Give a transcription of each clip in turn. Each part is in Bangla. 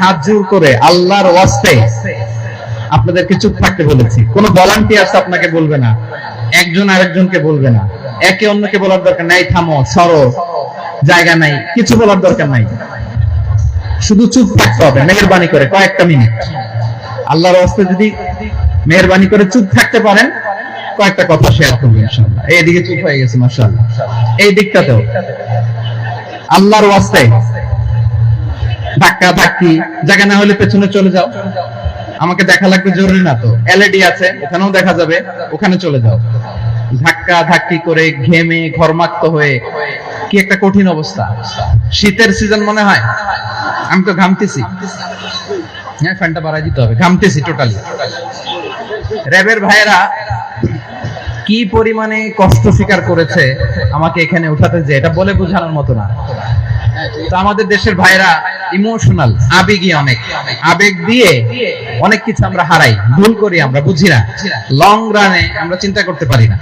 হাত জোর করে আল্লাহর ওয়াস্তে আপনাদেরকে চুপ থাকতে বলেছি। কোনো ভলান্টিয়ার্স আপনাকে বলবে না, একজন আরেকজনকে বলবে না, একে অন্যকে বলার দরকার নাই, থামো, সরো, জায়গা নাই, কিছু বলার দরকার নাই। শুধু চুপ থাকতে হবে মেহেরবানি করে কয়েকটা মিনিট। আল্লাহর ওয়াস্তে যদি মেহেরবানি করে চুপ থাকতে পারেন, কয়েকটা কথা শেয়ার করবো ইনশাআল্লাহ। এইদিকে চুপ হয়ে গেছে মাশাআল্লাহ, এই দিকটাতেও আল্লাহর ওয়াস্তে ধাক্কা ধাক্কি, জায়গা না হলে পেছনে চলে যাও। আমাকে দেখা লাগবে জরুরি না তো, এলইডি আছে, ওখানেও দেখা যাবে, ওখানে চলে যাও। ধাক্কা ধাক্কি করে ঘেমে ঘর্মাক্ত হয়ে কি একটা কঠিন অবস্থা। শীতের সিজন মনে হয়, আমি তো ঘামতেছি। হ্যাঁ, ফ্যানটা বাড়াই দিতে হবে, ঘামতেছি টোটালি। র্যাবের ভাইয়েরা কি পরিমাণে কষ্ট স্বীকার করেছে আমাকে এখানে উঠাতে, যে এটা বলে বোঝানোর মতো না। তো আমাদের দেশের ভাইরা ইমোশনাল, আবেগী, অনেক আবেগ দিয়ে অনেক কিছু আমরা হারাই, ভুল করি, আমরা বুঝি না, লং রানে আমরা চিন্তা করতে পারি না।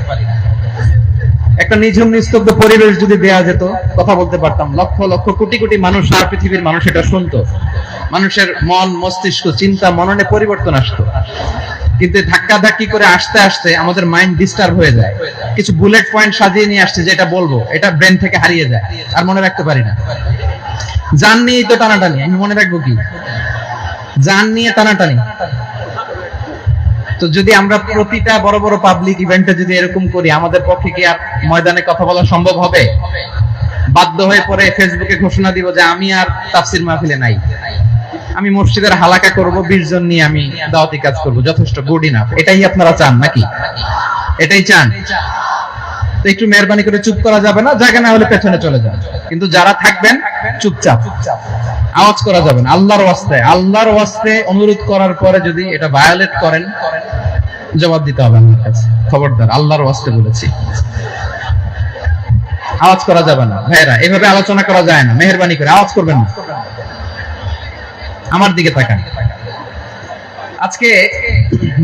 একটা নিঝুম নিস্তব্ধ পরিবেশ যদি দেয়া যেত, কথা বলতে পারতাম, লক্ষ লক্ষ কোটি কোটি মানুষ, আর পৃথিবীর মানুষ এটা শুনতো, মানুষের মন মস্তিষ্ক চিন্তা মননে পরিবর্তন আসতো। কিন্তু ধাক্কা ধাক্কি করে আসতে আসতে আমাদের মাইন্ড ডিস্টার্ব হয়ে যায়। কিছু বুলেট পয়েন্ট সাজিয়ে নিয়ে আসছে, যেটা বলবো এটা ব্রেন থেকে হারিয়ে যায়, আর মনে রাখতে পারি না। জান নিয়েই তো টানাটানি, আমি মনে রাখবো কি? জান নিয়ে টানাটানি। তো যদি আমরা প্রতিটা বড় বড় পাবলিক ইভেন্টে যদি এরকম করি, আমাদের পক্ষে কি আর ময়দানে কথা বলা সম্ভব হবে? বাধ্য হয়ে পরে ফেসবুকে ঘোষণা দিব যে আমি আর তাফসীর মাহফিলে নাই, আমি মসজিদের হালাকা করব, 20 জন নিয়ে আমি দাওয়াতি কাজ করব, যথেষ্ট, গুড ইনাফ। এটাই আপনারা চান নাকি? এটাই চান? তো একটু মেহরবানি করে চুপ করা যাবে না, জায়গা না হলে পেছনে চলে যান। কিন্তু যারা থাকবেন চুপচাপ, আওয়াজ করা যাবে না। আল্লাহর ওয়াস্তে, আল্লাহর ওয়াস্তে অনুরোধ করার পরে যদি এটা ভায়োলেট করেন, জবাব দিতে হবে আমার কাছে, খবরদার, আল্লাহর ওয়াস্তে বলেছি। আওয়াজ করা যাবে না ভাইরা, এভাবে আলোচনা করা যায় না। মেহরবানি করে আওয়াজ করবেন না। আমার দিকে তাকান। আজকে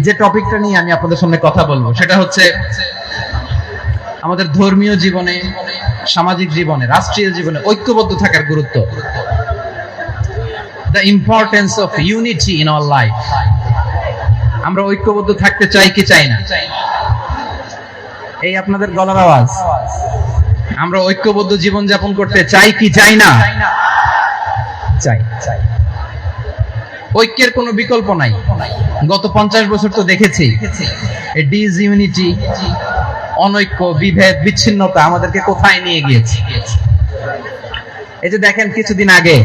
যে টপিকটা নিয়ে আমি আপনাদের সামনে কথা বলবো, সেটা হচ্ছে আমাদের ধর্মীয় জীবনে, সামাজিক জীবনে, রাষ্ট্রীয় জীবনে ঐক্যবদ্ধ থাকার গুরুত্ব। The importance of unity in our life. আমরা ঐক্যবদ্ধ থাকতে চাই কি চাই না? এই আপনাদের গলার আওয়াজ। আমরা ঐক্যবদ্ধ জীবন যাপন করতে চাই কি চাই না? চাই। ঐক্যের কোনো বিকল্প নাই। গত 50 বছর তো দেখেছি এই ডিসইউনিটি, অনৈক্য, বিভেদ, বিচ্ছিন্নতা আমাদেরকে কোথায় নিয়ে গিয়েছে। এই যে দেখেন, কিছুদিন আগে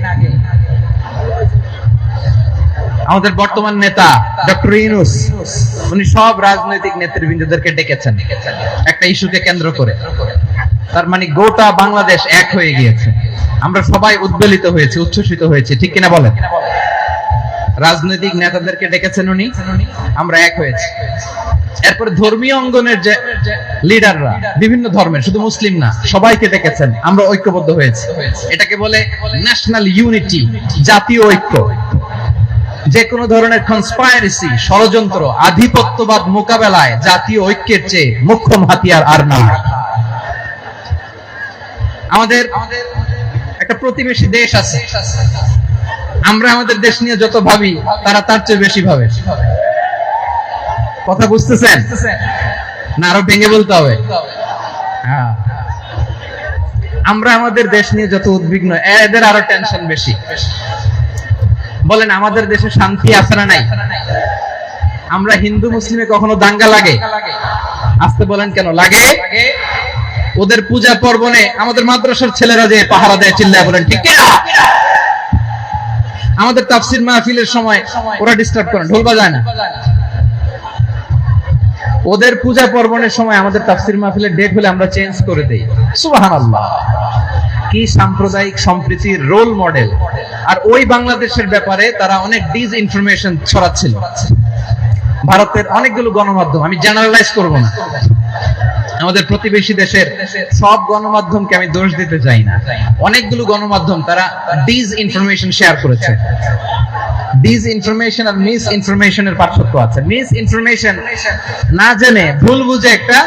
আমাদের বর্তমান নেতা ডক্টর ইউনূস, উনি সব রাজনৈতিক নেতৃবৃন্দদেরকে ডেকেছেন একটা ইস্যুকে কেন্দ্র করে। তার মানে গোটা বাংলাদেশ এক হয়ে গিয়েছে। আমরা সবাই উদ্বেলিত হয়েছি, উচ্ছ্বসিত হয়েছি, ঠিক কিনা বলেন? রাজনৈতিক নেতাদেরকে ডেকেছেন উনি, আমরা এক হয়েছি। এরপরে ধর্মীয় অঙ্গনের যে লিডাররা, বিভিন্ন ধর্মের, শুধু মুসলিম না, সবাইকে ডেকেছেন, আমরা ঐক্যবদ্ধ হয়েছি। এটাকে বলে ন্যাশনাল ইউনিটি, জাতীয় ঐক্য। যে কোনো ধরনের কনস্পাইরেসি, ষড়যন্ত্র, আধিপত্যবাদ মোকাবেলায় জাতীয় ঐক্যের চেয়ে মোক্ষম হাতিয়ার আর নাই। আমাদের একটা প্রতিবেশী দেশ আছে, আমরা আমাদের দেশ নিয়ে যত ভাবি, তারা তার চেয়ে বেশি ভাবে। কথা বুঝতেছেন না? আরো ভেঙে বলতে হবে। হ্যাঁ, আমরা আমাদের দেশ নিয়ে যত উদ্বিগ্ন, এদের আরো টেনশন বেশি। বলেন, আমাদের দেশে শান্তি আছে না নাই? আমরা হিন্দু মুসলিমে কখনো দাঙ্গা লাগে? আসতে বলেন, কেন লাগে? ওদের পূজা পার্বণে আমাদের মাদ্রাসার ছেলেরা যে পাহারা দেয়, চিল্লায় বলেন ঠিক কিনা? আমাদের তাফসীর মাহফিলের সময় ওরা ডিস্টার্ব করে, ঢোল বাজায় না। ওদের পূজা পার্বণের সময় আমাদের তাফসীর মাহফিলের ডেট হলে আমরা চেঞ্জ করে দেই। সুবহানাল্লাহ, কি সাম্প্রদায়িক সম্প্রীতির রোল মডেল। আর ওই বাংলাদেশের ব্যাপারে তারা অনেক ডিসইনফরমেশন ছড়াচ্ছিল। ভারতের অনেকগুলো গণমাধ্যম, আমি জেনারেলাইজ করব না, আমাদের প্রতিবেশী দেশের সব গণমাধ্যমকে আমি দোষ দিতে চাই না, অনেকগুলো গণমাধ্যম তারা ডিসইনফরমেশন শেয়ার করেছে। ডিসইনফরমেশন আর মিস ইনফরমেশনের পার্থক্য আছে। মিস ইনফরমেশন না জেনে ভুল বুঝে একটা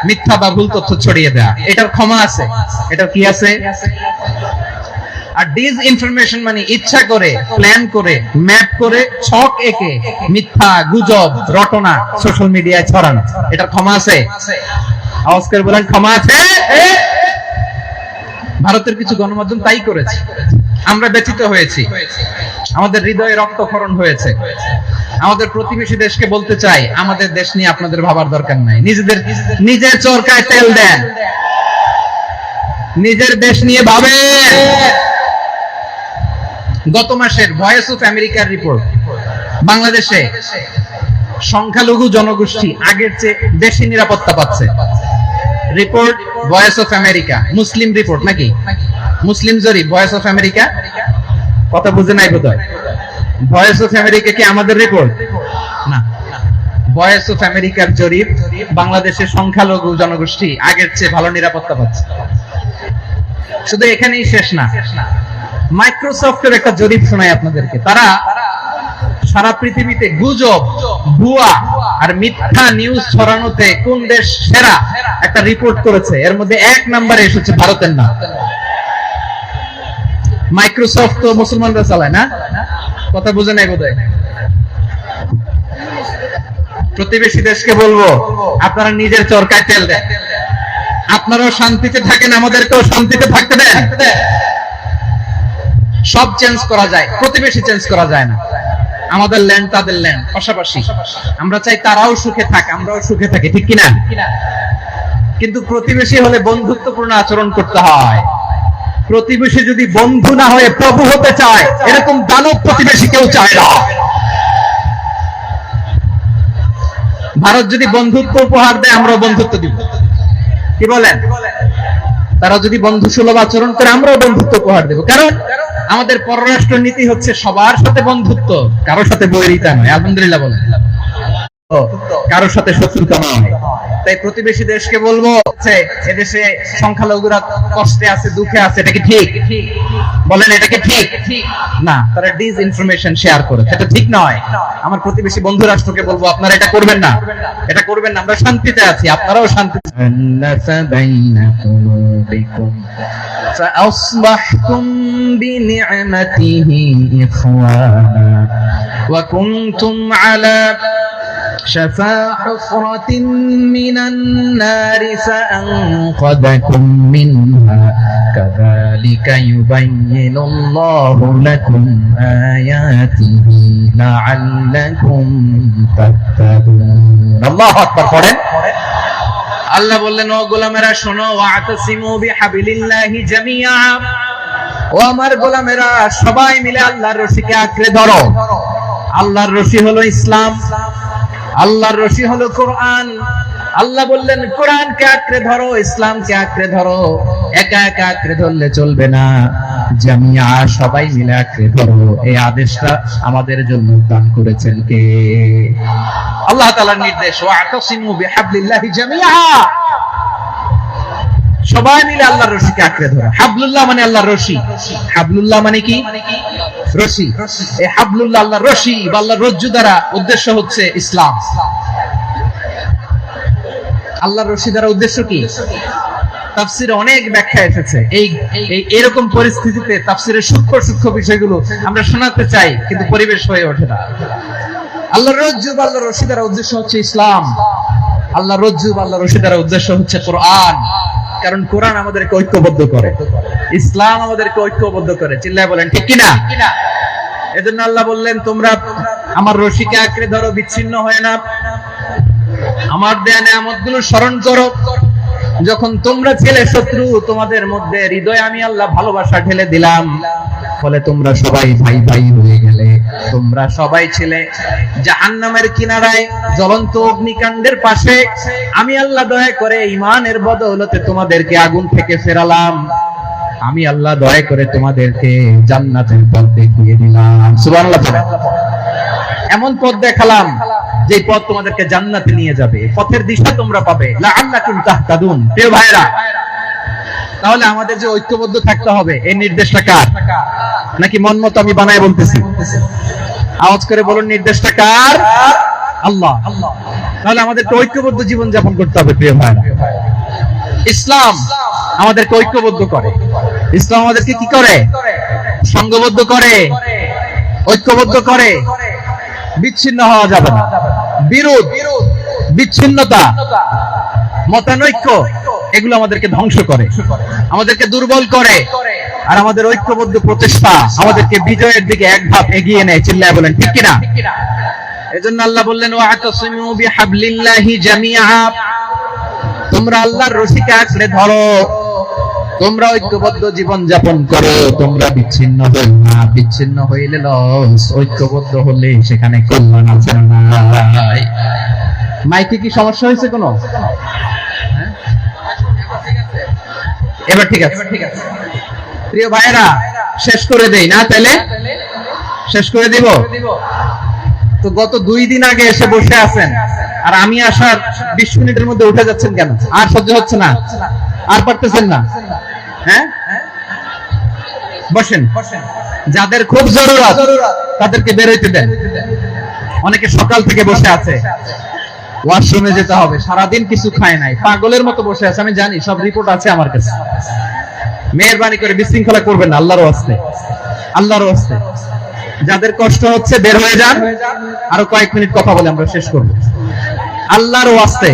মিথ্যা বা ভুল তথ্য ছড়িয়ে দেয়া, এটার ক্ষমা আছে। এটার কি আছে? আর ডিসইনফরমেশন মানে ইচ্ছা করে, প্ল্যান করে, ম্যাপ করে, ছক এঁকে মিথ্যা, গুজব, রটনা সোশ্যাল মিডিয়ায় ছড়ানো। এটা ক্ষমা আছে? আওয়াজ করে বলেন ক্ষমা আছে? ভারতের কিছু গণমাধ্যম তাই করেছে। আমরা ব্যথিত হয়েছি, আমাদের হৃদয়ে রক্তক্ষরণ হয়েছে। আমাদের প্রতিবেশী দেশকে বলতে চাই, আমাদের দেশ নিয়ে আপনাদের ভাবার দরকার নাই। নিজের চরকায় তেল দেন, নিজের দেশ নিয়ে ভাবেন। গত মাসের ভয়েস অফ আমেরিকার রিপোর্ট, বাংলাদেশে সংখ্যালঘু জনগোষ্ঠী আগের চেয়ে বেশি নিরাপত্তা পাচ্ছে। Report voice of America, Muslim report নাকি? মুসলিম জরিপ, ভয়েস অফ আমেরিকা। কথা বুঝে নাই বোধহয়। ভয়েস অফ আমেরিকা কি আমাদের রিপোর্ট না? ভয়েস অফ আমেরিকার জরিপ, বাংলাদেশের সংখ্যালঘু জনগোষ্ঠী আগের চেয়ে ভালো নিরাপত্তা পাচ্ছে। শুধু এখানেই শেষ না, মাইক্রোসফটের একটা জরিপ শোনাই আপনাদেরকে। তারা সারা পৃথিবীতে গুজব, ভুয়া আর মিথ্যা নিউজ ছড়ানোতে কোন দেশ সেরা একটা রিপোর্ট করেছে। এর মধ্যে 1 নম্বরে এসেছে ভারতের নাম। মাইক্রোসফট তো মুসলমানরা চালায় না? কথা বুঝে নাই বোধহয়। প্রতিবেশী দেশকে বলবো, আপনারা নিজের চরকায় তেল দেন, আপনারাও শান্তিতে থাকেন, আমাদেরকেও শান্তিতে থাকতে দেন। সব চেঞ্জ করা যায়, প্রতিবেশী চেঞ্জ করা যায় না। আমাদের ল্যান্ড তাদের ল্যান্ড, পাশাপাশি। আমরা চাই তারাও সুখে থাক, আমরাও সুখে থাকি, ঠিক কিনা? কিন্তু প্রতিবেশী হলে বন্ধুত্বপূর্ণ আচরণ করতে হয়। প্রতিবেশী যদি বন্ধু না হয়ে প্রভু হতে চায়, এরকম দানব প্রতিবেশী কেউ চায় না। ভারত যদি বন্ধুত্ব উপহার দেয়, আমরাও বন্ধুত্ব দিব। কি বলেন? তারা যদি বন্ধু সুলভ আচরণ করে, আমরাও বন্ধুত্ব উপহার দেব। কারণ আমাদের পররাষ্ট্র নীতি হচ্ছে সবার সাথে বন্ধুত্ব, কারোর সাথে বৈরিতা নয়। আলহামদুলিল্লাহ বলেন। কারোর সাথে শত্রুতা নয়। তাই প্রতিবেশী দেশকে বলবো, এদেশে সংখ্যালঘুরা কষ্টে আছে, দুঃখে আছে, এটা কি ঠিক? বলেন এটা কি ঠিক? না, তারা ডিসইনফরমেশন শেয়ার করেছে, এটা ঠিক নয়। আমার প্রতিবেশী বন্ধু রাষ্ট্রকে বলবো, আপনারা এটা করবেন না, এটা করবেন না। আমরা শান্তিতে আছি, আপনারাও শান্তিতে। فأصبحتم بنعمته إخوانا وكنتم على شفا حفرة من النار فأنقذكم منها كذلك يبين الله لكم آياته لعلكم تتقون الله أكبر قرآن আল্লাহ বললেন, ও গোলামেরা শোনো, ওয়াতাসিমু বিহাবিলিল্লাহি জামিআ, ও আমার গোলামেরা সবাই মিলে আল্লাহর রশিকে আঁকড়ে ধরো। আল্লাহর রশি হলো ইসলাম, আল্লাহর রশি হলো কোরআন। আল্লাহ বললেন কোরআনকে আঁকড়ে ধরো, ইসলামকে আঁকড়ে ধরো। একা একা আঁকড়ে ধরলে চলবে না, জামিআ সবাই মিলে আঁকড়ে ধরো। এই আদেশটা আমাদের জন্য দান করেছেন কে? আল্লাহ তাআলার নির্দেশ, ওয়াতাসিমু বিহাবলিল্লাহি জামিআ, সবাই মিলে আল্লাহর রশিকে আঁকড়ে ধরো। হাবলুল্লাহ মানে আল্লাহর রশি। হাবলুল্লাহ মানে কি? রশি। এই হাবলুল্লাহ আল্লাহর রশি বা আল্লাহর রজ্জু দ্বারা উদ্দেশ্য হচ্ছে ইসলাম। আল্লাহর রশি দ্বারা উদ্দেশ্য কি? তাফসিরে অনেক ব্যাখ্যা এসেছে। এই এরকম পরিস্থিতিতে তাফসিরের সূক্ষ্ম সূক্ষ্ম বিষয়গুলো আমরা শোনাতে চাই, কিন্তু পরিবেশ হয়ে ওঠে না। আল্লাহর রজ্জু বা আল্লাহর রশি দ্বারা উদ্দেশ্য হচ্ছে ইসলাম। আল্লাহর রজ্জু বা আল্লাহর রশি দ্বারা উদ্দেশ্য হচ্ছে কোরআন। কারণ কোরআন আমাদেরকে ঐক্যবদ্ধ করে, ইসলাম আমাদেরকে ঐক্যবদ্ধ করে। চিল্লায় বলেন ঠিক কিনা? এজন্য আল্লাহ বললেন, তোমরা আমার রশিকে আঁকড়ে ধরো, বিচ্ছিন্ন হয় না। আমার দেয়া নেয়ামতগুলো স্মরণ করো। যখন তোমরা ছিলে শত্রু, তোমাদের মধ্যে হৃদয়ে আমি আল্লাহ ভালোবাসা ঢেলে দিলাম, ফলে তোমরা সবাই ভাই ভাই হয়ে গেলে। তোমরা সবাই ছিলে জাহান্নামের কিনারায়, জ্বলন্ত অগ্নিকাণ্ডের পাশে। আমি আল্লাহ দয়া করে ঈমানের বদৌলতে তোমাদেরকে আগুন থেকে ফেরালাম। আমি আল্লাহ দয়া করে তোমাদেরকে জান্নাতের পথ দেখিয়ে দিলাম। সুবহানাল্লাহ। এমন পথ দেখালাম যে পথ তোমাদেরকে জান্নাতে নিয়ে যাবে, পথের দিশা তোমরা পাবে। লাআল্লাকুম তাহতাদুন। প্রিয় ভাইরা, তাহলে আমাদের যে ঐক্যবদ্ধ থাকতে হবে, এই নির্দেশটা কার? নাকি মন মতো আমি বানায় বলতেছি? আওয়াজ করে বলুন, নির্দেশটা কার? আল্লাহ। তাহলে আমাদের ঐক্যবদ্ধ জীবন যাপন করতে হবে প্রিয় ভাইরা। ইসলাম আমাদেরকে ঐক্যবদ্ধ করে। ইসলাম আমাদেরকে কি করে? সংঘবদ্ধ করে, ঐক্যবদ্ধ করে। বিচ্ছিন্ন হওয়া যাবে না। বিরোধ, বিচ্ছিন্নতা, মতানৈক্য এগুলো আমাদেরকে ধ্বংস করে, আমাদেরকে দুর্বল করে। আর আমাদের ঐক্যবদ্ধ প্রচেষ্টা আমাদেরকে বিজয়ের দিকে এক ধাপ এগিয়ে নেয়। চিল্লায় বলেন ঠিক কিনা? এজন্য আল্লাহ বললেন ওয়াতাসিমু বিহাবলিল্লাহি জামিআ, তোমরা আল্লাহর রশিকে আঁকড়ে ধরো, তোমরা ঐক্যবদ্ধ জীবন যাপন করো, তোমরা বিচ্ছিন্ন হও না। বিচ্ছিন্ন হইলে লস, ঐক্যবদ্ধ হলে সেখানে কল্যাণ আছে না। মাইকে কি সমস্যা হয়েছে কোনো? এবার ঠিক আছে। প্রিয় ভাইয়েরা, শেষ করে দেই না? তাহলে শেষ করে দিব। তো গত 2 দিন আগে এসে বসে আছেন, আর আমি আসার 20 মিনিটের মধ্যে উঠে যাচ্ছেন কেন? আর সহ্য হচ্ছে না? আর পারতেছেন না? হ্যাঁ, বসেন। যাদের খুব জরুরত তাদেরকে বের হইতে দেন। অনেকে সকাল থেকে বসে আছে, ওয়াশরুমে যেতে হবে, সারাদিন কিছু খায় নাই, পাগলের মতো বসে আছে। আমি জানি, সব রিপোর্ট আছে আমার কাছে। মেহেরবানি করে বিশৃঙ্খলা করবেন না, আল্লাহর ওয়াস্তে, আল্লাহর ওয়াস্তে। যাদের কষ্ট হচ্ছে বের হয়ে যান। আরো কয়েক মিনিট কথা বলে আমরা শেষ করব। আল্লাহর ওয়াস্তে,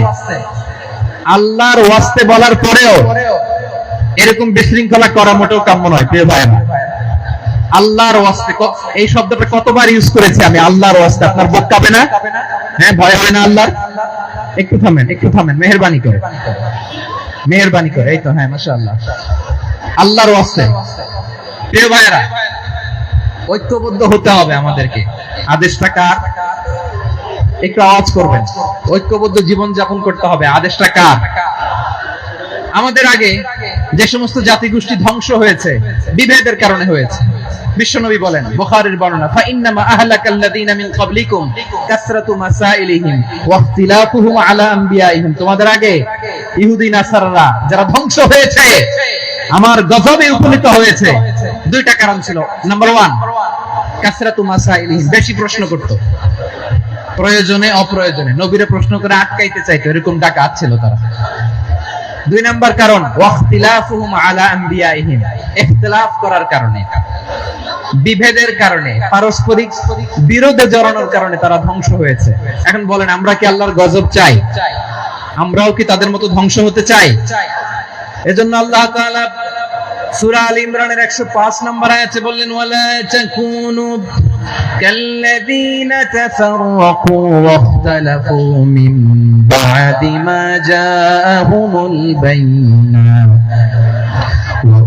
আল্লাহর ওয়াস্তে বলার পরেও এরকম বিশৃঙ্খলা করা মোটেও কাম্য নয়। প্রিয় ভাইরা, আল্লাহর ওয়াস্তে, এই শব্দটা কতবার ইউজ করেছি আমি, আল্লাহর ওয়াস্তে। আপনার বুক কাঁপে না? হ্যাঁ, ভয় হয় না আল্লাহর? একটু থামেন, একটু থামেন, মেহেরবানি করে, মেহেরবানি করে। এই তো, হ্যাঁ, মাশাআল্লাহ। আল্লাহর ওয়াস্তে প্রিয় ভাইরা, ঐক্যবদ্ধ হতে হবে আমাদেরকে। আদেশটা কার? একটু আওয়াজ করবেন। ঐক্যবদ্ধ জীবন যাপন করতে হবে। আদেশটা কার? আমাদের আগে যে সমস্ত জাতিগোষ্ঠী ধ্বংস হয়েছে বিভেদের কারণে হয়েছে। বিশ্বনবী বলেন, বুখারীর বর্ণনা, ফা ইন্নামা আহলাকাল্লাযীনা মিন ক্বাবলিকুম কাসরাতু মাসাইলিহিম ওয়া ইখতিলাফুহুম আলা আমবিয়াইহিম। তোমাদের আগে ইহুদি নাসারারা যারা ধ্বংস হয়েছে, আমার গজবে উপনীত হয়েছে, 2টা কারণ ছিল। নাম্বার 1, কাসরাতু মাসাইলিহিম, বেশি প্রশ্ন করত, প্রয়োজনে অপ্রয়োজনে নবীরে প্রশ্ন করে আটকাইতে চাইতো, এরকম ডাকাত ছিল তারা। 2 নাম্বার কারণ, ওয়াখতিলাফুহুম আলা আমবিয়াইহিম, ইখতিলাফ করার কারণে, বিভেদের কারণে, পারস্পরিক বিরোধে জড়ানোর কারণে তারা ধ্বংস হয়েছে। এখন বলেন, আমরা কি আল্লাহর গজব চাই? আমরাও কি তাদের মতো ধ্বংস হতে চাই? এজন্য আল্লাহ তাআলা সূরা আল ইমরানের 105 নম্বর আয়াতে বললেন, ওয়ালা তাকুনু কাল্লাযীনা তাফাররাকু ওয়াখতালাফু মিন বা'দি মা জাআহুমুল বাইয়িনাত ওয়া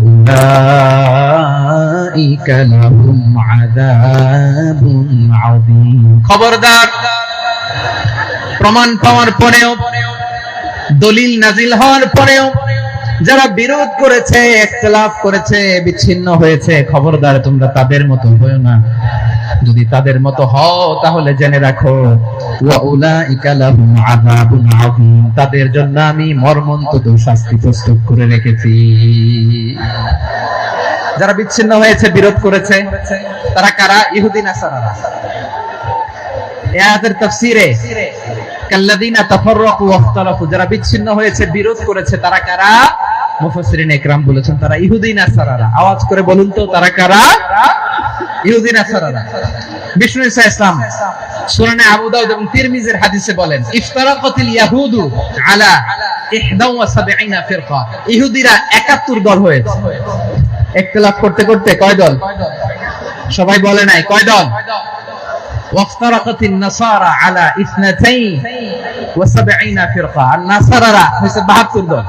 উলাইকা লাহুম আযাবুন আযীম। খবরদার, প্রমাণ পাওয়ার পরেও, দলিল নাজিল হওয়ার পরেও যারা বিরোধ করেছে, ইখতিলাফ করেছে, বিচ্ছিন্ন হয়েছে, খবরদার তোমরা তাদের মতো হয়ো না। যদি তাদের মতো হও তাহলে জেনে রাখো, ওয়া উলাইকা লাহুম আযাবুন আযীম, তাদের জন্য আমি মর্মন্তুদ শাস্তি প্রস্তুত করে রেখেছি। যারা বিচ্ছিন্ন হয়েছে, বিরোধ করেছে, তারা কারা? ইহুদি নাসারারা। এই আয়াতের তাফসীরে কাল্লাযীনা তাফাররাকু ওয়াখতালাফু, যারা বিচ্ছিন্ন হয়েছে, বিরোধ করেছে, তারা কারা? মুফাসসিরিন ইকরাম বলেছেন তারা ইহুদি নাসারারা। আওয়াজ করে বলুন তো, তারা কারা? ইহুদি নাসারারা। বিষ্ণু ঈসা ইসলাম সুনানে আবু দাউদ এবং তিরমিজির হাদিসে বলেন, ইফতারাকাতিল ইয়াহুদু আলা 71 ফিরকা, ইহুদিরা 71 দল হয়েছে। ইখতিলাফ করতে করতে কয় দল? সবাই বলে নাই, কয় দল? ওয়াফতারাকাতিন নাসারা আলা 72 ফিরকা, আর নাসারারা হইছে 72 দল।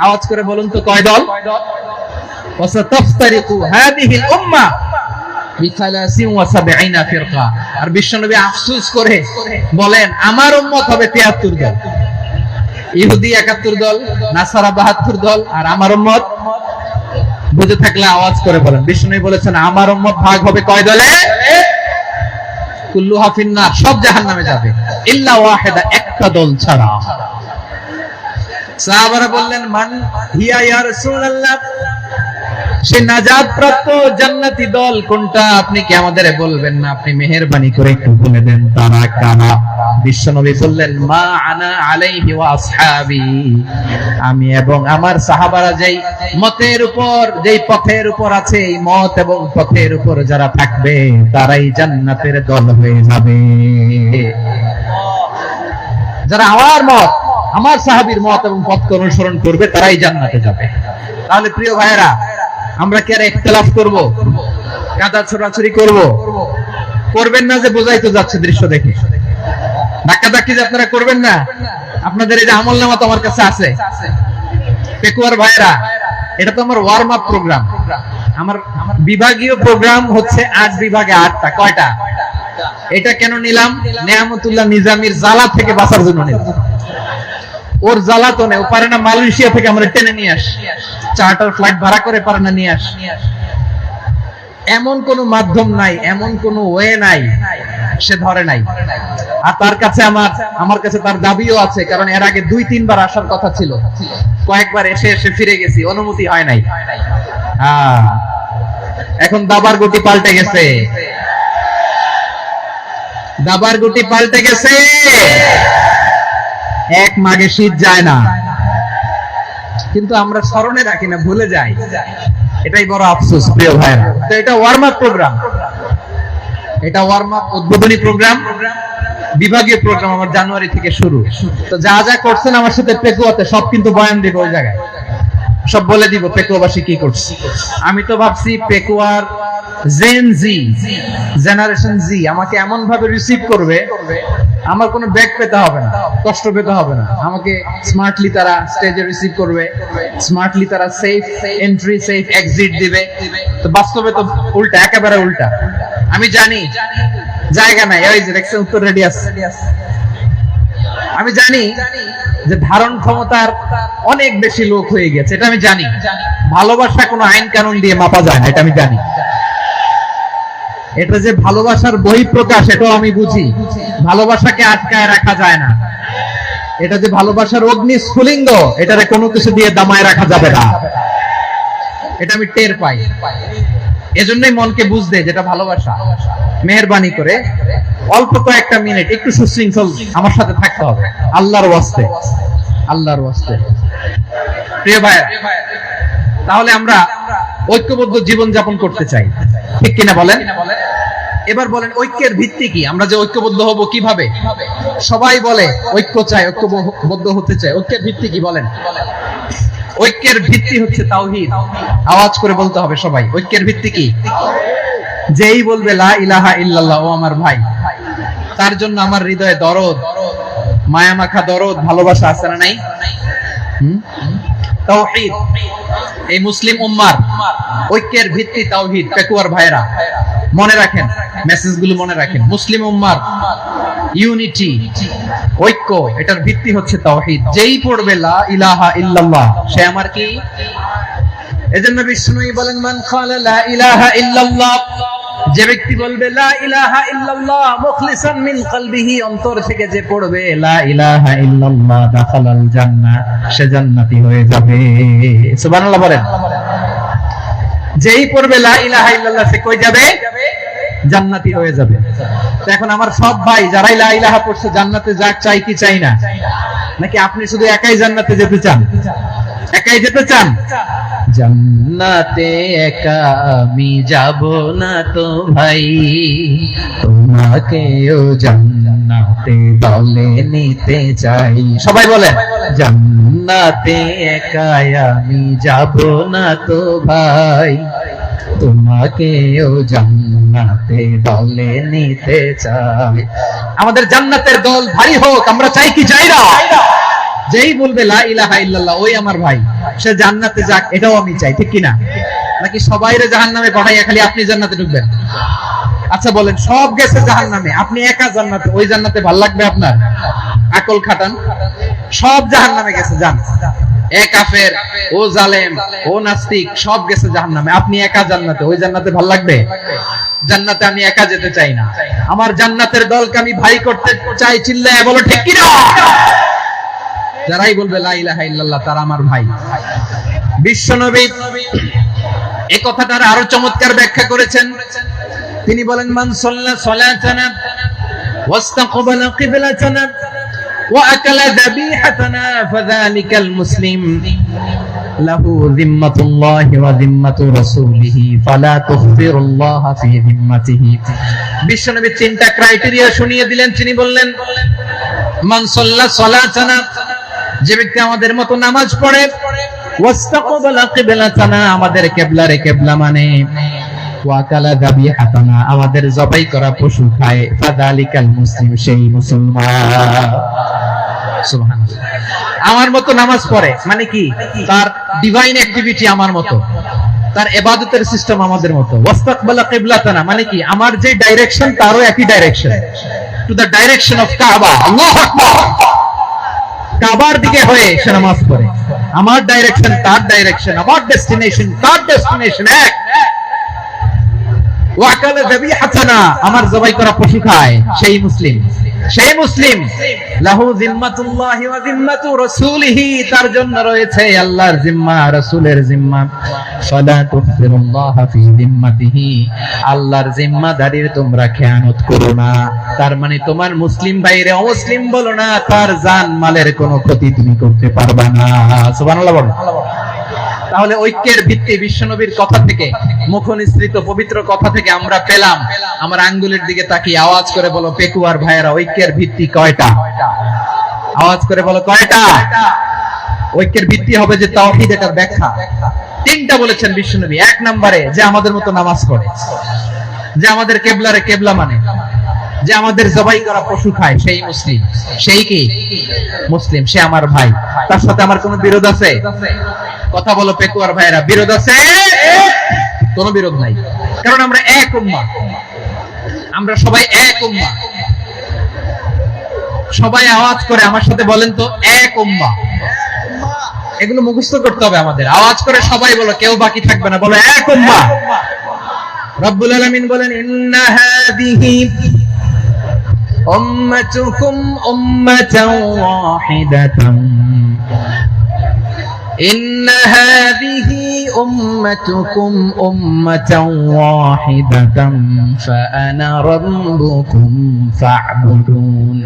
আওয়াজ করে বলুন তো, কয় দল? ওয়াসাতাফতারিকু হাদিহিল উম্মাহ বি73 ফিরকা। আর বিশ্বনবী আফসোস করে বলেন, আমার উম্মত হবে 73 দল। ইহুদি 71 দল, নাসারা 72 দল, আর আমার উম্মত, বুঝে থাকলে আওয়াজ করে বলেন। বিশ্বনবী বলেছেন, আমার উম্মত ভাগ হবে কয় দলে? কুল্লুহা ফিন্নার, সব জাহান্নামে যাবে, ইল্লা ওয়াহিদা, একটা দল ছাড়া। সাহাবারা বললেন, মান হিয়া ইয়া রাসূলুল্লাহ, সে নাজাত প্রাপ্ত জান্নাতি দল কোনটা আপনি কি আমাদের বলবেন না? আপনি মেহেরবানি করে একটু বলে দেন তারা কারা। বিশ্বনবী বললেন, মা আনা আলাইহি ওয়া আসহাবি, আমি এবং আমার সাহাবারা যেই মতের উপর, যেই পথের উপর আছে, এই মত এবং পথের উপর যারা থাকবে তারাই জান্নাতের দল হয়ে যাবে। যারা আমার মত, আমার সাহাবীর মত এবং পথকে অনুসরণ করবে তারাই জান্নাতে যাবে। তাহলে প্রিয় ভাইয়েরা, আমরা কি আর ইখতিলাফ করব, কাদা ছোড়াছুরি করব? করবেন না যে বোঝাই তো যাচ্ছে দৃশ্য দেখে। ধাক্কাধাক্কি যে আপনারা করবেন না, আপনাদের এই যে আমলনামা তো আমার কাছে আছে। পেকুয়ার ভাইয়েরা, এটা তো আমার ওয়ার্ম আপ প্রোগ্রাম। আমার বিভাগীয় প্রোগ্রাম হচ্ছে 8 বিভাগে 8টা। কয়টা? এটা কেন নিলাম? নেয়ামতুল্লাহ নিজামীর জ্বালা থেকে বাঁচার জন্য নিলাম। ওর জ্বালাতনে ও পারে না মালয়েশিয়া থেকে আমরা টেনে নিয়ে আস, চার্টার ফ্লাইট ভাড়া করে পারে না নিয়ে আস। এমন কোন মাধ্যম নাই, এমন কোন ওয়ে নাই সে ধরে নাই। আর তার কাছে আমার কাছে তার দাবিও আছে, কারণ এর আগে 2-3 বার আসার কথা ছিল, কয়েকবার এসে এসে ফিরে গেছি, অনুমতি হয় নাই। এখন দাবার গুটি পাল্টে গেছে, দাবার গুটি পাল্টে গেছে। এক মাঘে শীত যায় না, কিন্তু আমরা স্মরণে রাখি না, ভুলে যাই। এটাই বড় আফসোস প্রিয় ভাইরা। তো এটা ওয়ার্ম আপ প্রোগ্রাম, এটা ওয়ার্ম আপ উদ্বোধনী প্রোগ্রাম, বিভাগীয় প্রোগ্রাম আমার জানুয়ারি থেকে শুরু। তো যা যা করছেন আমার সাথে পেকুয়াতে সব কিন্তু বয়ান দিব, ওই জায়গায় সব বলে দিব পেকুয়াবাসী কি করছে। আমি তো ভাবছি পেকুয়ার জেন জি, জেনারেশন জি আমাকে এমন ভাবে রিসিভ করবে, আমার কোনো ব্যাক পেতে হবে না, কষ্ট পেতে হবে না। আমাকে স্মার্টলি তারা স্টেজে রিসিভ করবে, স্মার্টলি তারা সেফ এন্ট্রি সেফ এক্সিট দিবে। তো বাস্তবে তো উল্টা, একেবারে উল্টা। আমি জানি জায়গা নাই, ওই যে দেখছেন উত্তর রেডি আছে। আমি জানি যে ধারণ ক্ষমতার অনেক বেশি লোক হয়ে গেছে, এটা আমি জানি। ভালোবাসা কোনো আইন কানুন দিয়ে মাপা যায় না, এটা আমি জানি। এটা যে ভালোবাসার বহিঃপ্রকাশ, এটাও আমি বুঝি। ভালোবাসাকে আটকায় রাখা যায় না। এটা যে ভালোবাসার অগ্নি স্ফুলিঙ্গ, এটারে কোনো কিছু দিয়ে দামায় রাখা যাবে না, এটা আমি টের পাই। এজন্যই মনকে বুঝতে যেটা ভালোবাসা। মেহেরবানি করে অল্প কয়েকটা মিনিট একটু সুশৃঙ্খল আমার সাথে থাকতে হবে, আল্লাহর ওয়াস্তে, আল্লাহর ওয়াস্তে। প্রিয় ভাইরা, তাহলে আমরা ঐক্যবদ্ধ জীবন যাপন করতে চাই, ঠিক কিনা বলেন? এবার বলেন ঐক্যের ভিত্তি কি? আমরা যে ঐক্যবদ্ধ হব কিভাবে? সবাই বলে ঐক্য চাই, ঐক্যবদ্ধ হতে চাই। ঐক্যের ভিত্তি কি বলেন? ঐক্যের ভিত্তি হচ্ছে তাওহীদ। আওয়াজ করে বলতে হবে সবাই, ঐক্যের ভিত্তি কি? যেই বলবে লা ইলাহা ইল্লাল্লাহ, ও আমার ভাই, তার জন্য আমার হৃদয়ে দরদ, মায়া মাখা দরদ, ভালোবাসা আছে না নাই? তাওহীদ। এই মুসলিম উম্মার ঐক্যের ভিত্তি তাওহীদ। পেকুয়ার ভাইরা মনে রাখেন, মেসেজগুলো মনে রাখেন। মুসলিম উম্মার ইউনিটি, ঐক্য, এটার ভিত্তি হচ্ছে তাওহীদ। যেই পড়বে লা ইলাহা ইল্লাল্লাহ, সে আমার কি? এজন্য বিষ্ণুই বলেন, মান ক্বালা লা ইলাহা ইল্লাল্লাহ, যে ব্যক্তি বলবে লা ইলাহা ইল্লাল্লাহ মুখলিসান মিন কলবিহি, অন্তর থেকে যে পড়বে লা ইলাহা ইল্লাল্লাহ, দাখালাল জান্নাহ, সে জান্নাতি হয়ে যাবে। সুবহানাল্লাহ বলেন। যেই পড়বে লা ইলাহা ইল্লাল্লাহ, সে কই যাবে? জান্নাতি হয়ে যাবে। তো এখন আমার সব ভাই যারাই লা ইলাহা পড়ছে জান্নাতে যাক, চাই কি চাই না? নাকি আপনি শুধু একাই জান্নাতে যেতে চান? একাই যেতে চান? জান্নাতে একা আমি যাব না তো ভাই, তোমাকেও জান্নাতে দলে নিতে চাই। সবাই বলেন, জান্নাতে একা আমি যাব না তো ভাই, তোমাকেও জান্নাতে দলে নিতে চাই। আমাদের জান্নাতের দল ভারী হোক, আমরা চাই কি চাই না? যেই বলবে লা ইলাহা ইল্লাল্লাহ, ওই আমার ভাই, সে জান্নাতে যাক, এটাও আমি চাই, ঠিক কিনা? নাকি সবাইরে জাহান্নামে পাঠাইয়া খালি আপনি জান্নাতে ঢুকবেন? আচ্ছা বলেন, সব গেছে জাহান্নামে, আপনি একা জান্নাতে, ওই জান্নাতে ভাল লাগবে আপনার? আকল খাটান। সব জাহান্নামে গেছে, যান। এ কাফের, ও জালেম, ও নাস্তিক, সব গেছে জাহান্নামে, আপনি একা জান্নাতে, ওই জান্নাতে ভাল লাগবে? জান্নাতে আমি একা যেতে চাই না, আমার জান্নাতের দলকে আমি ভাই করতে চাই। চিল্লায় বলো ঠিক কিনা? যারাই বলবে লা ইলাহা ইল্লাল্লাহ, তারা আমার ভাই। বিশ্বনবী এই কথাটার আরো চমৎকার ব্যাখ্যা করেছেন। তিনি বলেন, মান সাল্লা সালাতানা ওয়াস্তাকবালা কিবলাতানা ওয়া আকালা যাবিহাতানা ফাযালিকাল মুসলিম লাহু যিম্মাতুল্লাহি ওয়া যিম্মাতু রাসূলিহি ফালা তুখফিরুল্লাহ ফি যিম্মাতিহি। বিশ্বনবী তিনটা ক্রাইটেরিয়া শুনিয়ে দিলেন। তিনি বললেন, মান সাল্লা সালাতানা, যে ব্যক্তি আমাদের মতো নামাজ পড়ে, ওয়াস্তাকবালা কিবলাতানা, আমাদের কিবলারে কিবলা মানে, ওয়াকালা যাবিহাতানা, আমাদের জবাই করা পশু খায়, ফাযালিকাল মুসলিম, সেই মুসলমান। সুবহানাল্লাহ। আমার মতো নামাজ পড়ে মানে কি? তার ডিভাইন অ্যাক্টিভিটি আমার মতো, তার ইবাদতের সিস্টেম আমাদের মতো। ওয়াস্তাকবালা কিবলাতানা মানে কি? আমার যে ডাইরেকশন তারও একই direction, to the direction of কাবা। আল্লাহু আকবার। কাবার দিকে হয়ে সে নামাজ পড়ে। আমার ডাইরেকশন তার ডাইরেকশন, আমার ডেস্টিনেশন তার ডেস্টিনেশন এক। ওয়াকালা যাবিহাতানা, আমার জবাই করা পশু খায়, সেই মুসলিম। সেই মুসলিম। লাহু যিম্মাতুল্লাহি ওয়া যিম্মাতু রাসূলিহি, তার জন্য রয়েছে আল্লাহর জিম্মা, রাসূলের জিম্মা। ফালা তুখফিরুল্লাহ ফি যিম্মাতিহি, আল্লাহর জিম্মাদারির তোমরা খেয়ানত করো না। তার মানে তোমার মুসলিম ভাইরে অমুসলিম বলো না, তার জান মালের কোনো ক্ষতি তুমি করতে পারবা না। সুবহানাল্লাহ বলো। তাহলে ঐক্যের ভিত্তি বিশ্বনবীর কথা থেকে, মুখনিসৃত পবিত্র কথা থেকে আমরা পেলাম। আমার আঙ্গুলের দিকে তাকিয়ে আওয়াজ করে বলো পেকুয়ার ভাইয়েরা, ঐক্যের ভিত্তি কয়টা? আওয়াজ করে বলো কয়টা? ঐক্যের ভিত্তি হবে যে তাওহীদ, এটার ব্যাখ্যা তিনটা বলেছেন বিশ্বনবী। এক নম্বরে, যে আমাদের মতো নামাজ পড়ে, যে আমাদের কিবলারে কিবলা মানে, যে আমাদের জবাই করা পশু খায়, সেই মুসলিম। সেই কি? মুসলিম। সে আমার ভাই, তার সাথে আমার কোনো বিরোধ আছে? কথা বলো পেকুয়ার ভাইরা, বিরোধ আছে? কোনো বিরোধ নাই, কারণ আমরা এক উম্মাহ, আমরা সবাই এক উম্মাহ। সবাই আওয়াজ করে আমার সাথে বলেন তো, এক উম্মাহ। এগুলো মুখস্থ করতে হবে আমাদের। আওয়াজ করে সবাই বলো, কেউ বাকি থাকবে না, বলো এক উম্মাহ। রব্বুল আলামিন বলেন, ইন্না হাযিহি উম্মাতুকুম উম্মাতান ওয়াহিদাতান, ইন্না হাযিহি উম্মাতুকুম উম্মাতান ওয়াহিদাতান ফাআনা রাব্বুকুম ফা'বুদুন।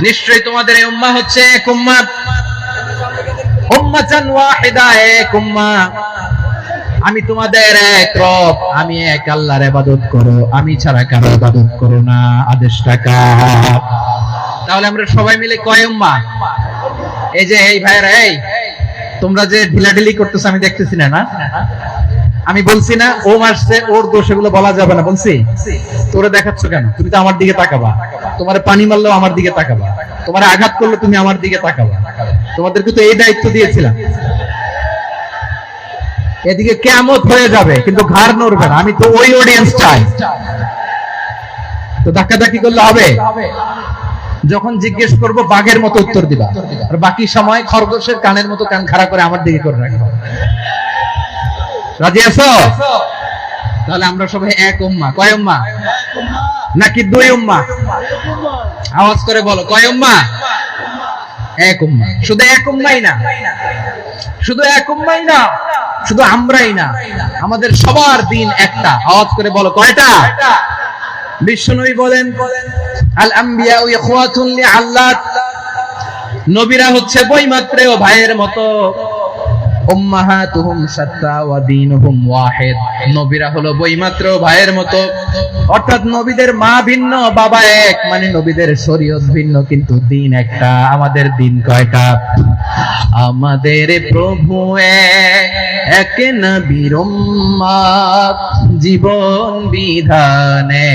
নিশ্চয়ই তোমাদের এই উম্মাহ হচ্ছে এক উম্মাহ, উম্মাতান ওয়াহিদা, এক উম্মাহ। আমি তোমাদের এক রব, আমি এক আল্লাহর ইবাদত করো, আমি ছাড়া কারো ইবাদত করো না। আদেশটা কার? তাহলে আমরা সবাই মিলে কয় উম্মাহ? এই যে এই ভাইরা, এই তোমরা যে ঢিলাঢিলি করতেছ আমি দেখতেছি না, না আমি বলছি না ও মারছে ওর দোষ, এগুলো বলা যাবে না। বলছি তোরে দেখাচ্ছ কেন? তুমি তো আমার দিকে তাকাবা। তোমার পানি মারলেও আমার দিকে তাকাবা, তোমার আঘাত করলে তুমি আমার দিকে তাকাবা। তোমাদেরকে তো এই দায়িত্ব দিয়েছিলাম। এদিকে কিয়ামত হয়ে যাবে কিন্তু ঘাড় নড়বে না। আমি তো ওই অডিয়েন্স চাই। তো ধাক্কাধাক্কি করলে হবে? যখন জিজ্ঞেস করব বাঘের মতো উত্তর দিবা, আর বাকি সময় খরগোশের কানের মতো কান খাড়া করে আমার দিকে করে রাখবা। রাজি আছো? তাহলে আমরা সবাই এক উম্মাহ। কয় উম্মাহ? নাকি দুই উম্মাহ? আওয়াজ করে বলো, কয় উম্মাহ? এক উম্মাহ। শুধু এক উম্মাহই না, শুধু এক উম্মাহই না, শুধু আমরাই না, আমাদের সবার দিন একটা। আওয়াজ করে বলো কয়টা? বিশ্বনবী বলেন, আল আম্বিয়াউ ইখওয়াতুন লিআল্লাত, নবীরা হচ্ছে বৈমাত্রেয় ভাইয়ের মতো। উম্মাহাতুহুম শাত্তা ওয়া দীনুহুম ওয়াহিদ, নবীরা হলো বৈমাত্রেয় ভাইয়ের মতো। অর্থাৎ নবীদের মা ভিন্ন, বাবা এক, মানে নবীদের শরীয়ত ভিন্ন কিন্তু দিন একটা। আমাদের দিন কয়টা? আমাদের প্রভু এক, নবীর উম্মাত, জীবন বিধানে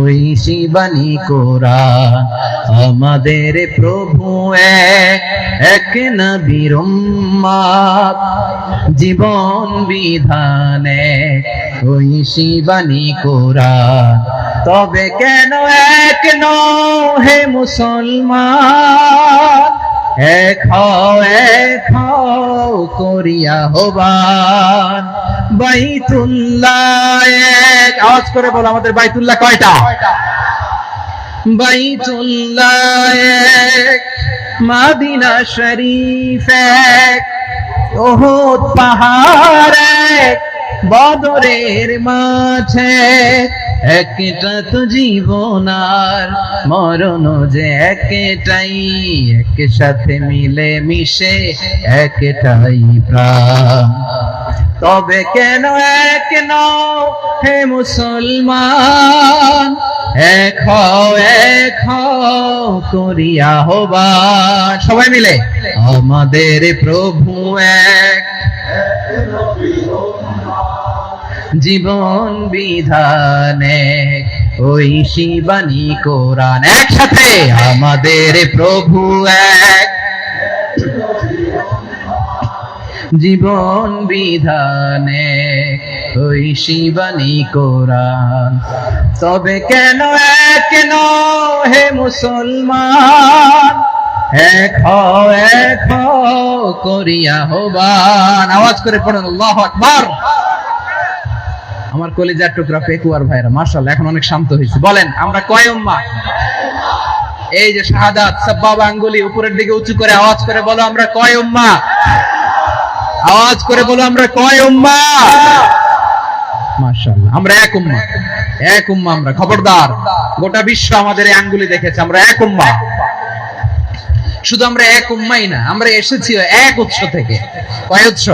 ওই শিবানী কোরআন। আমাদের প্রভু এক, নবীর উম্মাত, জীবন বিধানে ওই শিবানী কোরআন। তবে কেন এক নও হে মুসলমান, এক হও করিয়া হবান। বাইতুল্লাহ এক, আওয়াজ করে বলো আমাদের বাইতুল্লাহ কয়টা? বাইতুল্লাহ এক, মদিনা শরীফ এক, উহুদ পাহাড় এক, বদরের মাঠে একটা তো জীবন আর মরণ যে একটাই, একসাথে মিলে মিশে একটাই প্রাণ। তবে কেন এক নও হে মুসলমান, এক হও করিয়া আহ্বান। সবাই মিলে আমাদের প্রভু এক, জীবন বিধানে ওই শিবানী কোরআন। একসাথে আমাদের প্রভু এক, জীবন বিধানে ওই শিবানী কোরআন। তবে কেন এক নও হে মুসলমান, এক হও করিয়া আহ্বান। আওয়াজ করে পড়ুন আল্লাহু আকবার। আমার কলিজার টুকরা পেকুয়ার ভাইরা মাশাআল্লাহ এখন অনেক শান্ত হয়েছে। বলেন আমরা কয় উম্মাহ? এই যে শাহাদাত সাব্বাবা আঙ্গুলি উপরের দিকে উঁচু করে আওয়াজ করে বলো আমরা কয় উম্মাহ? আওয়াজ করে বলো আমরা কয় উম্মাহ? মাশাআল্লাহ আমরা এক উম্মাহ, এক উম্মাহ আমরা। খবরদার, গোটা বিশ্ব আমাদের এই আঙ্গুলি দেখেছে, আমরা এক উম্মাহ। শুধু আমরা এক উম্মাই না, আমরা এসেছি এক উৎস থেকে। কয় উৎস?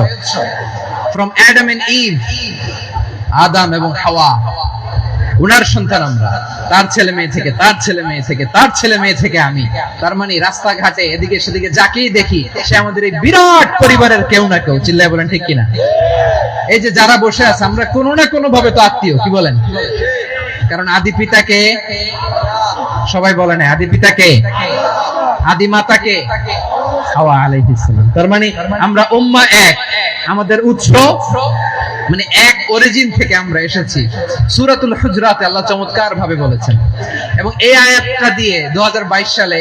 ফ্রম অ্যাডাম এন্ড ইভ, আদম এবং হাওয়া, উনার সন্তান আমরা। তার ছেলে মেয়ে থেকে, তার ছেলে মেয়ে থেকে, তার ছেলে মেয়ে থেকে আমি। তার মানে রাস্তাঘাটে এদিকে সেদিকে যাকেই দেখি সে আমাদের এই বিরাট পরিবারের কেউ না কেউ। চিল্লায় বলেন ঠিক কিনা? এই যে যারা বসে আছে আমরা কোনো না কোনো ভাবে তো আত্মীয়, কি বলেন? কারণ আদি পিতাকে সবাই বলে না, আদি পিতাকে, আদি মাতাকে হাওয়া আলাইহিস সালাম। তার মানে আমরা উম্মাহ এক, আমাদের উৎস মানে এক অরিজিন থেকে আমরা এসেছি। সূরাতুল হুজরাতে আল্লাহ চমৎকার ভাবে বলেছেন। এবং এই আয়াতটা দিয়ে 2022 সালে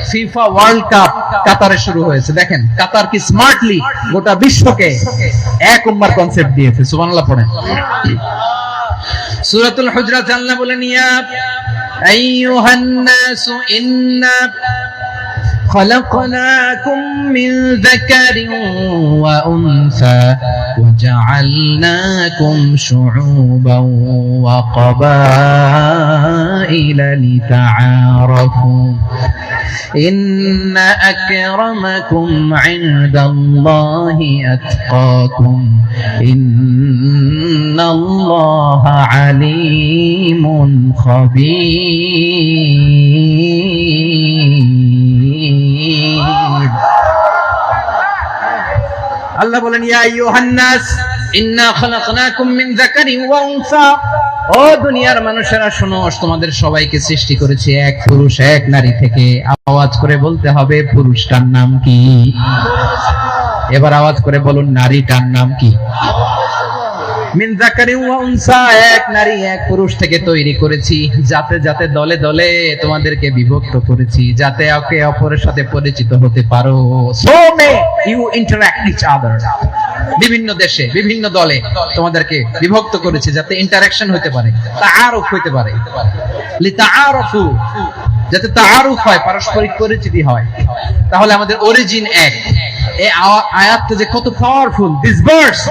ফিফা ওয়ার্ল্ড কাপ কাতারে শুরু হয়েছে। দেখেন কাতার কি স্মার্টলি গোটা বিশ্বকে এক উম্মার কনসেপ্ট দিয়েছে। সুবহানাল্লাহ পড়েন। সূরাতুল হুজরাতে আল্লাহ বলেন ইয়া আইয়ুহান নাসু ইন্না خلقناكم من ذكر وأنثى وجعلناكم شعوبا وقبائل لتعارفوا إن أكرمكم عند الله أتقاكم إن الله عليم خبير। আল্লাহ বলেন ইয়া আইয়ুহান নাস ইন্না খালাকনাকুম মিন যাকারিন ওয়া উনসা। ও দুনিয়ার মানুষেরা শোনো, তোমাদের সবাইকে সৃষ্টি করেছি এক পুরুষ এক নারী থেকে। আওয়াজ করে বলতে হবে পুরুষটার নাম কি? এবার আওয়াজ করে বলুন নারীটার নাম কি? মিন যাকারিন ওয়া উনসা, এক নারী এক পুরুষ থেকে তৈরি করেছি। যাতে যাতে দলে দলে তোমাদেরকে বিভক্ত করেছি, যাতে একে অপরের সাথে পরিচিত হতে পারো। So may you interact each other. বিভিন্ন দেশে বিভিন্ন দলে তোমাদেরকে বিভক্ত করেছি যাতে ইন্টারঅ্যাকশন হতে পারে, তাআরুফ হতে পারে। লিতাআরফু, যাতে তাআরুফ হয়, পারস্পরিক পরিচিতি হয়। তাহলে আমাদের অরিজিন এক। এই আয়াতটা যে কত powerful. This verse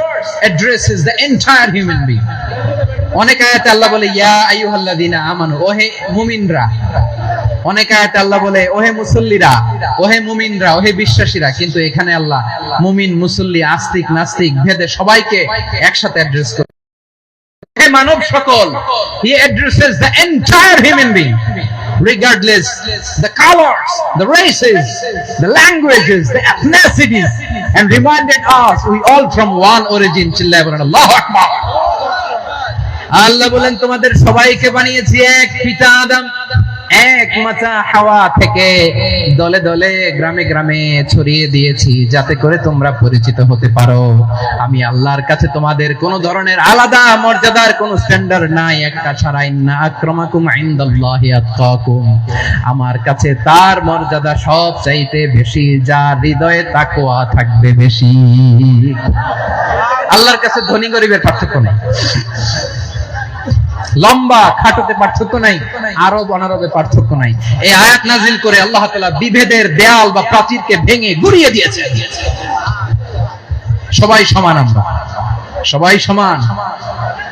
addresses the entire human being. অনেক আয়াতে আল্লাহ বলে ইয়া আইয়ুহাল্লাযীনা আমানু, ওহে মুমিনরা। অনেক আয়াতে আল্লাহ বলে ওহে মুসল্লিরা, ওহে মুমিনরা, ওহে বিশ্বাসীরা। কিন্তু এখানে আল্লাহ মুমিন মুসল্লি আস্তিক নাস্তিক ভেদে সবাইকে একসাথে অ্যাড্রেস করে। হে মানব সকল, he addresses the entire human being regardless the colors, the races, the languages, the ethnicities, and reminded us we all from one origin. চিল্লায় বলেন আল্লাহু আকবার। আল্লাহ বলেন তোমাদের সবাইকে বানিয়েছি এক পিতা আদম, এক মাতা হাওয়া থেকে। দলে দলে গ্রামে গ্রামে ছড়িয়ে দিয়েছি যাতে করে তোমরা পরিচিত হতে পারো। আমি আল্লাহর কাছে তোমাদের কোন ধরনের আলাদা মর্যাদার কোন স্ট্যান্ডার্ড নাই একটা ছাড়া। ইন্না আক্রামাকুম ইনদাল্লাহি আতকাকুম, আমার কাছে তার মর্যাদা সব চাইতে বেশি, যার হৃদয়ে তাকওয়া থাকবে বেশি। আল্লাহর কাছে ধনী গরিবের পার্থক্য নেই, লম্বা খাটোতে পার্থক্য নাই, আরব অনারবে পার্থক্য নাই। এই আয়াত নাজিল করে আল্লাহ তাআলা বিভেদের দেয়াল বা প্রাচীরকে ভেঙে গুড়িয়ে দিয়েছে। সবাই সমান, আমরা সবাই সমান,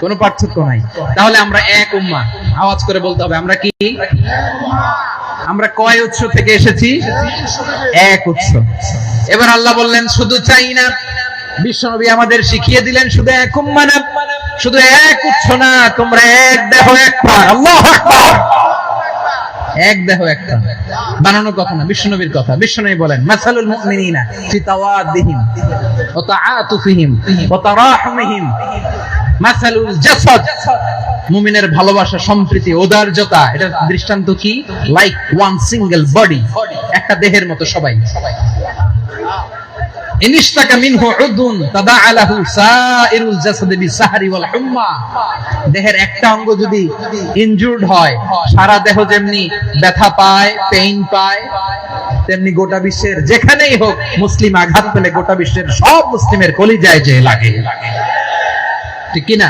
কোনো পার্থক্য নাই। তাহলে আমরা এক উম্মাহ। আওয়াজ করে বলতে হবে আমরা কি? আমরা কয় উৎস থেকে এসেছি? এক উৎস। এবার আল্লাহ বললেন শুধু চাই না, বিশ্বনবী আমাদের শিখিয়ে দিলেন শুধু এক উম্মাহ না, শুধু এক উৎস না, তোমরা এক দেহ এক প্রাণ। আল্লাহু আকবার। এক দেহ এক প্রাণ বানানোর কথা না, বিশ্বনবীর কথা। বিশ্বনবী বলেন মাসালুল মুমিনিনা ফি তাওয়াদ্দিহিম ওয়া তাআতুফিহিম ওয়া তারাহুমিহিম মাসালুল জাসাদ। মুমিনের ভালোবাসা, সম্প্রীতি, উদারতা, এটা দৃষ্টান্ত কি? লাইক ওয়ান সিঙ্গেল বডি, একটা দেহের মতো সবাই। ইনিশতাকা মিনহু উদুন তাদাআলাহু সাইরুল জাসাদি বিসাহরি ওয়াল হুম্মা। দেহের একটা অঙ্গ যদি ইনজুরড হয়, সারা দেহ যেমনি ব্যথা পায়, পেইন পায়, তেমনি গোটা বিশ্বের যেখানেই হোক মুসলিম আঘাত পেলে গোটা বিশ্বের সব মুসলিমের কলিজায় যে লাগে। ঠিক কি না?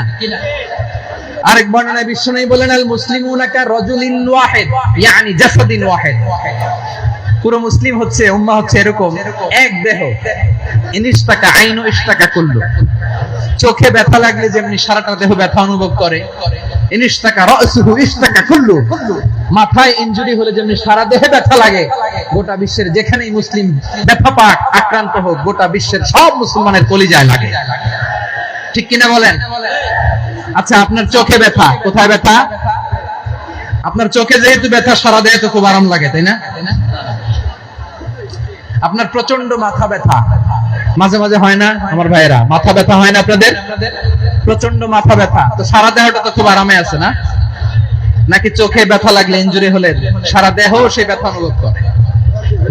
আরেক বর্ণনায় বিশ্বনবী বলেন আল মুসলিমুনা কা রাজুলিন ওয়াহিদ ইয়ানি জাসাদিন ওয়াহিদ। পুরো মুসলিম হচ্ছে, উম্মাহ হচ্ছে এরকম এক দেহ। ইনিশতাকা আইনু ইশতাকা কুল্লু। চোখে ব্যথা লাগলে যেমনি সারাটা দেহ ব্যথা অনুভব করে, ইনিশতাকা রাসুহু ইশতাকা কুল্লু। মাথায় ইনজুরি হলে যেমনি সারা দেহে ব্যথা লাগে, গোটা বিশ্বের যেখানেই মুসলিম ব্যথা পাক, আক্রান্ত হোক, গোটা বিশ্বের সব মুসলমানের কলিজায় লাগে। ঠিক কিনা বলেন? আচ্ছা, আপনার চোখে ব্যথা, কোথায় ব্যথা? আপনার চোখে যেহেতু ব্যথা, সারা দেহে তো খুব আরাম লাগে, তাই না? আপনার প্রচন্ড মাথা ব্যথা মাঝে মাঝে হয় না আমার ভাইয়েরা? মাথা ব্যথা হয় না আপনাদের? প্রচন্ড মাথা ব্যথা, তো সারা দেহটা তো খুব আরামে আছে না? নাকি চোখে ব্যথা লাগলে, ইনজুরি হলে সারা দেহ সেই ব্যথা অনুভব করে?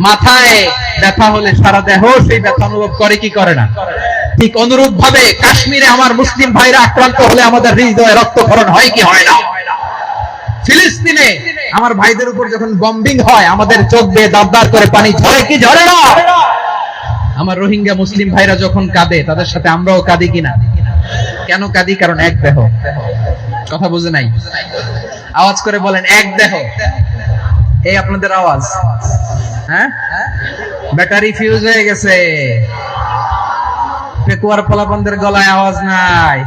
মাথায় ব্যথা হলে সারা দেহ সেই ব্যথা অনুভব করে কি করে না? ঠিক অনুরূপ ভাবে কাশ্মীরে আমার মুসলিম ভাইরা আক্রান্ত হলে আমাদের হৃদয়ে রক্তক্ষরণ হয় কি হয় না? ফিলিস্তিনে আমার ভাইদের উপর যখন বম্বিং হয়, আমাদের চোখ দিয়ে দাবদার করে পানি ঝরে কি ঝরে না? আমার রোহিঙ্গা মুসলিম ভাইরা যখন কাঁদে, তাদের সাথে আমরাও কাঁদি কিনা? কেন কাঁদি? কারণ এক দেহ। কথা বুঝে নাই? আওয়াজ করে বলেন এক দেহ। এই আপনাদের আওয়াজ, হ্যাঁ? ব্যাটারি ফিউজ হয়ে গেছে, পেকুয়ার পোলাপানদের গলায় আওয়াজ নাই।